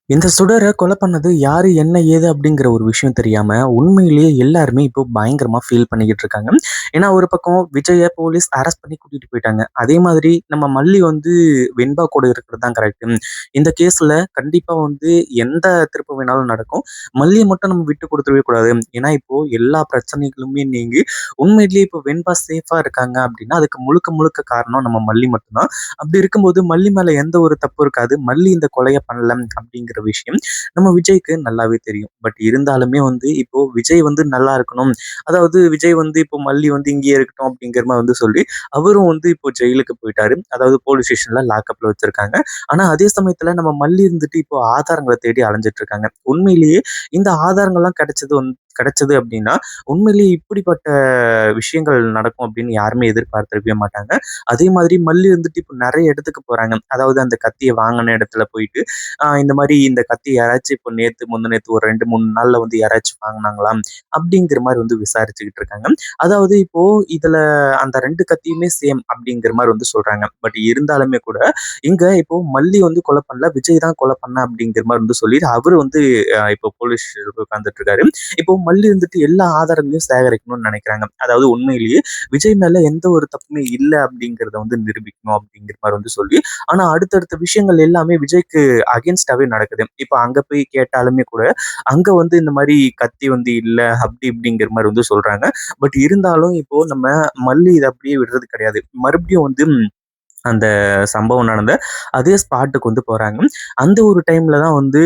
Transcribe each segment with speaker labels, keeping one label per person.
Speaker 1: இந்த சுடர கொலை பண்ணது யாரு, என்ன, ஏது அப்படிங்கிற ஒரு விஷயம் தெரியாம, உண்மையிலேயே எல்லாருமே இப்போ பயங்கரமா ஃபீல் பண்ணிக்கிட்டு இருக்காங்க. ஏன்னா, ஒரு பக்கம் விஜய போலீஸ் அரெஸ்ட் பண்ணி கூட்டிட்டு போயிட்டாங்க. அதே மாதிரி நம்ம மல்லி வந்து வெண்பா கூட இருக்கிறது தான் கரெக்ட். இந்த கேஸ்ல கண்டிப்பா வந்து எந்த திருப்பு வேணாலும் நடக்கும். மல்லிய மட்டும் நம்ம விட்டு குடுத்துறவே கூடாது. ஏன்னா, இப்போ எல்லா பிரச்சனைகளுமே நீங்கி உண்மையிலேயே இப்போ வெண்பா சேஃபா இருக்காங்க அப்படின்னா, அதுக்கு முழுக்க முழுக்க காரணம் நம்ம மல்லி மட்டும் தான். அப்படி இருக்கும்போது மல்லி மேல எந்த ஒரு தப்பும் இருக்காது. மல்லி இந்த கொலைய பண்ணல அப்படிங்கிற விஷயம் நம்ம விஜய்க்கு நல்லாவே தெரியும். பட் இருந்தாலுமே வந்து இப்போ விஜய் வந்து நல்லா இருக்கணும். அதாவது விஜய் வந்து இப்போ மல்லி வந்து இங்கேயே இருக்கட்டும் அப்படிங்கிற மாரி வந்து சொல்லி, அவரும் வந்து இப்போ ஜெயிலுக்கு போயிட்டாரு. அதாவது போலீஸ் ஸ்டேஷன்ல லாக்அப்ல வச்சிருக்காங்க. ஆனா அதே சமயத்துல நம்ம மல்லி இருந்துட்டு இப்போ ஆதாரங்கள தேடி அலைஞ்சுட்டு இருக்காங்க. உண்மையிலேயே இந்த ஆதாரங்கள்லாம் கிடைச்சது அப்படின்னா, உண்மையிலேயே இப்படிப்பட்ட விஷயங்கள் நடக்கும் அப்படின்னு யாருமே எதிர்பார்த்திருக்கவே மாட்டாங்க. அதே மாதிரி மல்லி வந்துட்டு இப்போ நெறைய இடத்துக்கு போறாங்க. அதாவது அந்த கத்திய வாங்குன இடத்துல போயிட்டு, இந்த மாரி இந்த கத்தி யாராச்சும் இப்போ நேத்து, முந்தா நேத்து ஒரு 2, 3 நாள்ல வந்து யாராச்சும் வாங்குனாங்களா? அப்படிங்கிற மாரி வந்து விசாரிச்சுக்கிட்டு இருக்காங்க. அதாவது இப்போ இதுல அந்த 2 கத்தியுமே சேம் அப்படிங்கிற மாரி வந்து சொல்றாங்க. பட் இருந்தாலுமே கூட, இங்க இப்போ மல்லி வந்து கொலை பண்ணல, விஜய் தான் கொலை பண்ணான் அப்படிங்கிற மாரி வந்து சொல்லி, அவரு வந்து இப்போ போலீஸ் ஸ்டேஷன்ல போய் உட்கார்ந்துட்டு இருக்காரு. இப்போ மல்லி வந்துட்டு எல்லா ஆதாரங்களையும் சேகரிக்கணும்னு நெனைக்கிறாங்க. அதாவது உண்மையிலேயே விஜய் மேல எந்த ஒரு தப்புமே இல்ல அப்படிங்கிறத வந்து நிரூபிக்கணும் அப்படிங்கிற மாரி வந்து சொல்லி, ஆனா அடுத்தடுத்த விஷயங்கள் எல்லாமே விஜய்க்கு அகைன்ஸ்டாவே நடக்குது. இப்ப அங்க போய் கேட்டாலுமே கூட, அங்க வந்து இந்த மாரி கத்தி வந்து இல்ல, அப்படி இப்படிங்கிற மாரி வந்து சொல்றாங்க. பட் இருந்தாலும் இப்போ நம்ம மல்லி இத அப்படியே விடுறது கிடையாது. மறுபடியும் வந்து அந்த சம்பவம் நடந்த அதே ஸ்பாட்டுக்கு வந்து போறாங்க. அந்த ஒரு டைம்ல தான் வந்து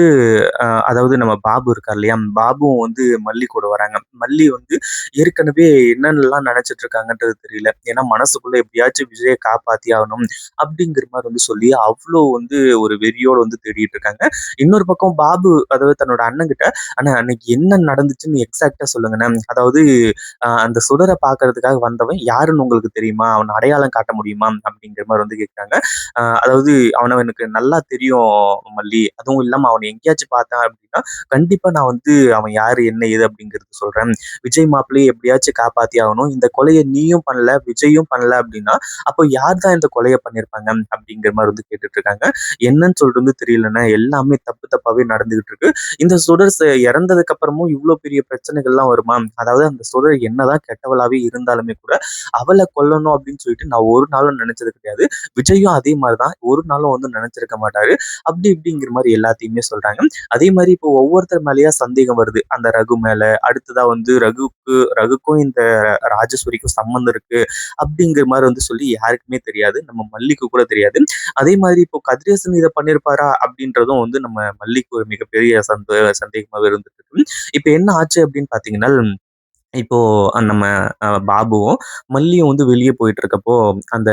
Speaker 1: அதாவது நம்ம பாபு இருக்கார் இல்லையா? பாபுவும் வந்து மல்லி கூட வராங்க. மல்லி வந்து ஏற்கனவே என்னென்னலாம் நெனச்சுட்டு இருக்காங்கன்றது தெரியல. ஏன்னா மனசுக்குள்ள எப்படியாச்சும் விஜய காப்பாத்தி ஆகணும் அப்படிங்கிற மாரி வந்து சொல்லி, அவ்ளோ வந்து ஒரு வெறியோட வந்து தேடிட்டு இருக்காங்க. இன்னொரு பக்கம் பாபு அதாவது தன்னோட அண்ணன்கிட்ட, "அண்ணா அன்னைக்கு என்ன நடந்துச்சுன்னு எக்ஸாக்ட்டா சொல்லுங்கண்ணே. அதாவது அந்த சுடர பார்க்கறதுக்காக வந்தவன் யாருன்னு உங்களுக்கு தெரியுமா? அவன அடையாளம் காட்ட முடியுமா?" அப்படிங்கிற மாரி வந்து கேட்குறாங்க. அதாவது "அவன எனக்கு நல்லா தெரியும் மல்லி. அதுவும் இல்லாம அவன எங்கேயாச்சும் பார்த்தேன் அப்படின்னா, கண்டிப்பா நான் வந்து அவன் யாரு, என்ன, ஏது அப்படிங்கிறது சொல்றேன். விஜய் மாப்பிள்ளைய எப்படியாச்சும் காப்பாத்தி ஆகணும். இந்த கொலைய நீயும் பண்ணல, விஜயும் பண்ணல அப்படின்னா, அப்போ யார் தான் இந்த கொலைய பண்ணியிருப்பாங்க?" அப்படிங்கிற மாரி வந்து கேட்டுட்டு இருக்காங்க. என்னன்னு சொல்றது வந்து தெரியலண்ணே. எல்லாமே தப்பு தப்பாவே நடந்துகிட்டு இருக்கு. இந்த சுடர் இறந்ததுக்கு அப்புறமும் இவ்ளோ பெரிய பிரச்சனைகள்லாம் வருமா? அதாவது அந்த சுடர் என்னதான் கெட்டவளாவே இருந்தாலுமே கூட, அவள கொல்லணும் அப்படின்னு சொல்லிட்டு நான் ஒரு நாளும் நினைச்சது கிடையாது. விஜயும் அதே மாரி தான். ஒரு நாளும் வந்து நினைச்சிருக்க மாட்டாரு. அப்படி இப்படிங்கிற மாரி எல்லாத்தையுமே சொல்றாங்க. அதே மாரி இப்போ ஒவ்வொருத்தர் மேலயா சந்தேகம் வருது. அந்த ரகு மேல, அடுத்ததா வந்து ரகுக்கும் இந்த ராஜேஸ்வரிக்கும் சம்மந்தம் இருக்கு. அப்படிங்கிற மாரி வந்து சொல்லி யாருக்குமே தெரியாது. நம்ம மல்லிக்கு கூட தெரியாது. அதே மாதிரி இப்போ கதிரேசன் இத பண்ணியிருப்பாரா? அப்படின்றதும் வந்து நம்ம மல்லிக்கு ஒரு மிகப்பெரிய சந்தேகமாவே இருந்துட்டு இருக்கு. இப்ப என்ன ஆச்சு அப்படின்னு பார்த்தீங்கன்னா, இப்போ நம்ம பாபுவும், மல்லியும் வந்து வெளிய போயிட்டுருக்கப்போ, அந்த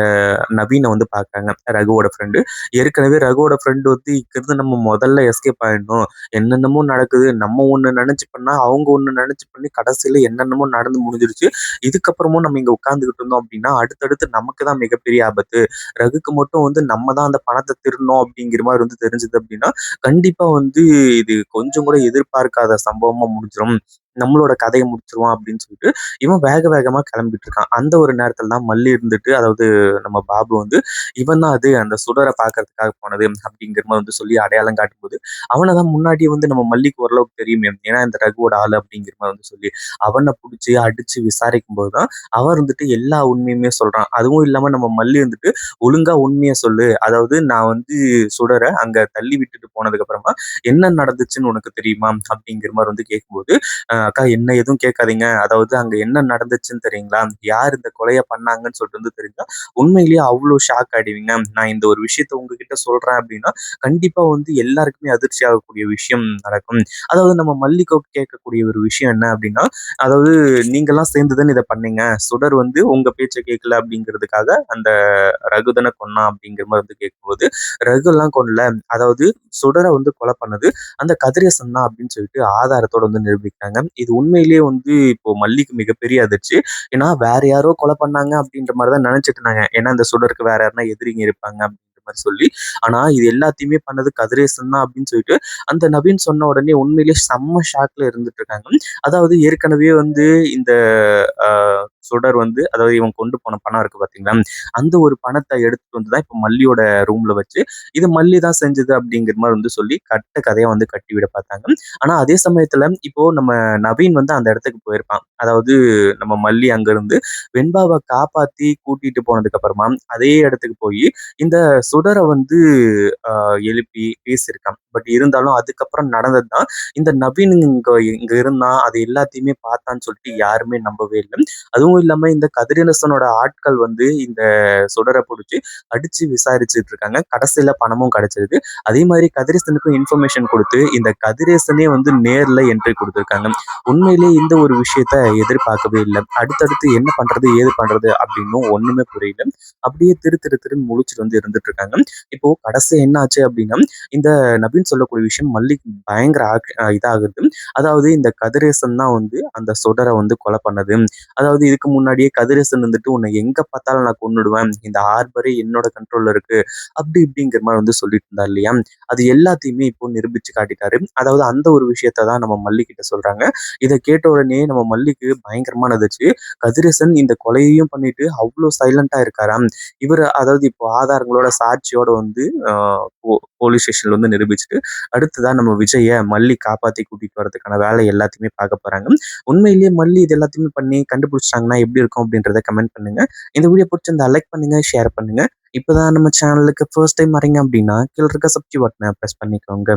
Speaker 1: நவீன வந்து பார்க்குறாங்க. ரகுவோட ஃப்ரெண்டு. ஏற்கனவே ரகுவோட ஃப்ரெண்டு வந்து இங்கருந்து நம்ம முதல்ல எஸ்கேப் ஆயிடணும். என்னென்னமோ நடக்குது. நம்ம ஒண்ணு நெனச்சு பண்ணா, அவங்க ஒண்ணு நெனச்சு பண்ணி கடைசியில என்னென்னமோ நடந்து முடிஞ்சிருச்சு. இதுக்கப்புறமும் நம்ம இங்க உட்கார்ந்துகிட்டு இருந்தோம் அப்டின்னா, அடுத்தடுத்து நமக்கு தான் மிகப்பெரிய ஆபத்து. ரகுக்கு மட்டும் வந்து நம்ம தான் அந்த பணத்த திருடினோம் அப்டிங்கிற மாரி வந்து தெரிஞ்சது அப்டின்னா, கண்டிப்பா வந்து இது கொஞ்சம் கூட எதிர்பார்க்காத சம்பவமா முடிஞ்சிரும். நம்மளோட கதைய முடிச்சுருவான் அப்படின்னு சொல்லிட்டு, இவன் வேக வேகமா கிளம்பிட்டு இருக்கான். அந்த ஒரு நேரத்துல தான் மல்லி இருந்துட்டு, அதாவது நம்ம பாபு வந்து, இவன் தான் அது அந்த சுடர பார்க்கறதுக்காக போனது அப்படிங்கிற மாரி வந்து சொல்லி அடையாளம் காட்டும்போது, அவன தான் முன்னாடியே வந்து நம்ம மல்லிக்கு ஓரளவுக்கு தெரியுமே. ஏன்னா இந்த ரகுவோட ஆளு அப்படிங்கிற மாரி வந்து சொல்லி, அவன புடிச்சு அடிச்சு விசாரிக்கும்போது தான், அவன் இருந்துட்டு எல்லா உண்மையுமே சொல்றான். அதுவும் இல்லாம நம்ம மல்லி வந்துட்டு, "ஒழுங்கா உண்மைய சொல்லு. அதாவது நான் வந்து சுடர அங்க தள்ளி விட்டுட்டு போனதுக்கு அப்புறமா, என்ன நடந்துச்சுன்னு உனக்கு தெரியுமா?" அப்படிங்கிற மாரி வந்து கேட்கும்போது, அக்கா என்ன எதுவும் கேட்காதீங்க. அதாவது அங்க என்ன நடந்துச்சுன்னு தெரியுங்களா? யார் இந்த கொலைய பண்ணாங்கன்னு சொல்லிட்டு வந்து தெரிஞ்சா, உண்மையிலேயே அவ்ளோ ஷாக் ஆயிடுவீங்க. நான் இந்த ஒரு விஷயத்த உங்ககிட்ட சொல்றேன் அப்டின்னா, கண்டிப்பா வந்து எல்லாருக்குமே அதிர்ச்சி ஆகக்கூடிய விஷயம் நடக்கும். அதாவது நம்ம மல்லிகா கேட்கக்கூடிய ஒரு விஷயம் என்ன அப்டின்னா, அதாவது நீங்கலாம் சேர்ந்து தானே இத பண்ணீங்க. சுடர் வந்து உங்க பேச்ச கேட்கல அப்டிங்கிறதுக்காக அந்த ரகு தான கொன்னான் அப்டிங்கிற மாரி வந்து கேட்கும்போது, ரகுலாம் கொல்லல. அதாவது சுடர வந்து கொலை பண்ணது அந்த கதிரேசன் தான் அப்படின்னு சொல்லிட்டு ஆதாரத்தோட வந்து நிரூபிக்கிறாங்க. இது உண்மையிலேயே வந்து இப்போ மல்லிக்கு மிகப்பெரிய அதிர்ச்சி. ஏன்னா வேற யாரோ கொலை பண்ணாங்க அப்படின்ற மாரி தான் நினைச்சுட்டு இருந்தாங்க. ஏன்னா இந்த சுடருக்கு வேற யாருனா எதிரிங்க இருப்பாங்க அப்படின்ற மாரி சொல்லி. ஆனா இது எல்லாத்தையுமே பண்ணது கதிரேசன் தான் அப்படின்னு சொல்லிட்டு அந்த நவீன் சொன்ன உடனே உண்மையிலேயே செம்ம ஷாக்ல இருந்துட்டு இருக்காங்க. அதாவது ஏற்கனவே வந்து இந்த அ சுடர் வந்து அதாவது இவன் கொண்டு போன பணம் இருக்கு பார்த்தீங்களா? அந்த ஒரு பணத்த எடுத்துட்டு வந்து தான் இப்ப மல்லியோட ரூம்ல வச்சு, இது மல்லி தான் செஞ்சது அப்படிங்கிற மாரி வந்து சொல்லி கதையா வந்து கட்டிவிட பார்த்தாங்க. ஆனா அதே சமயத்துல இப்போ நம்ம நவீன் வந்து அந்த இடத்துக்கு போயிருப்பான். அதாவது நம்ம மல்லி அங்கருந்து வெண்பாவ காப்பாத்தி கூட்டிட்டு போனதுக்கு அப்புறமா, அதே இடத்துக்கு போயி இந்த சுடர வந்து அ எழுப்பி பேசியிருக்கான். பட் இருந்தாலும் அதுக்கப்புறம் நடந்தது தான், இந்த நவீன் இங்க இங்க இருந்தான். அது எல்லாத்தையுமே பார்த்தான்னு சொல்லிட்டு யாருமே நம்பவே இல்ல. அதுவும் இல்லாம இந்த கதிரேசனோட ஆட்கள் வந்து இந்த சுடர புடிச்சு அடிச்சு விசாரிச்சுட்டு இருக்காங்க. கடைசியில பணமும் கிடைச்சிருக்கு. அதே மாதிரி கதிரேசனுக்கும் இன்ஃபர்மேஷன் குடுத்து, இந்த கதிரேசனே வந்து நேர்ல என்ட்ரி குடுத்திருக்காங்க. உண்மையிலேயே இந்த ஒரு விஷயத்த எதிர்பார்க்கவே இல்ல. அடுத்தடுத்து என்ன பண்றது? ஏது பண்றது? அப்படின்னும் ஒண்ணுமே புரியல. அப்படியே திரு திரு திருன்னு முழிச்சுட்டு வந்து இருந்துட்டு இருக்காங்க. இப்போ கடைசியா என்ன ஆச்சு அப்படின்னா, இந்த நவீன் சொல்லக்கூடிய விஷயம் மல்லிக்கு பயங்கர இதாகுது. அதாவது இந்த கதிரேசன் தான் வந்து அந்த சுடர வந்து கொலை பண்ணது. அதாவது இதுக்கு முன்னாடியே கதிரேசன் வந்துட்டு உன்னை எங்க பார்த்தாலும் நான் கொன்னுடுவேன். இந்த ஹார்பரே என்னோட கண்ட்ரோல்ல இருக்கு. அப்படி இப்படிங்கிற மாரி வந்து சொல்லிட்டு இருந்தார் இல்லையா? அது எல்லாத்தையுமே இப்போ நிரூபிச்சு காட்டிட்டாரு. அதாவது அந்த ஒரு விஷயத்த தான் நம்ம மல்லி கிட்ட சொல்றாங்க. இத கேட்ட உடனே நம்ம மல்லிக்கு பயங்கரமானதுச்சு. கதிரேசன் இந்த கொலையையும் பண்ணிட்டு அவ்ளோ சைலன்ட்டா இருக்காராம். இவரு அதாவது இப்போ ஆதாரங்களோட சாட்சியோட வந்து அ போ போலீஸ் ஸ்டேஷன்ல வந்து நிரூபிச்சுட்டு, அடுத்ததா நம்ம விஜய மல்லி காப்பாத்தி கூட்டிட்டு வரதுக்கான வேலை எல்லாத்தையுமே பார்க்க போறாங்க. உண்மையிலேயே மல்லி இது எல்லாத்தையுமே பண்ணி கண்டுபிடிச்சிட்டாங்கன்னா எப்படி இருக்கும் அப்படின்றத கமெண்ட் பண்ணுங்க. இந்த வீடியோ பிடிச்சிருந்தா லைக் பண்ணுங்க, ஷேர் பண்ணுங்க. இப்பதான் நம்ம சேனலுக்கு ஃபர்ஸ்ட் டைம் வரீங்க அப்படின்னா, கீழ இருக்க சப்ஸ்கிரைப் பட்டன பிரஸ் பண்ணிக்கோங்க.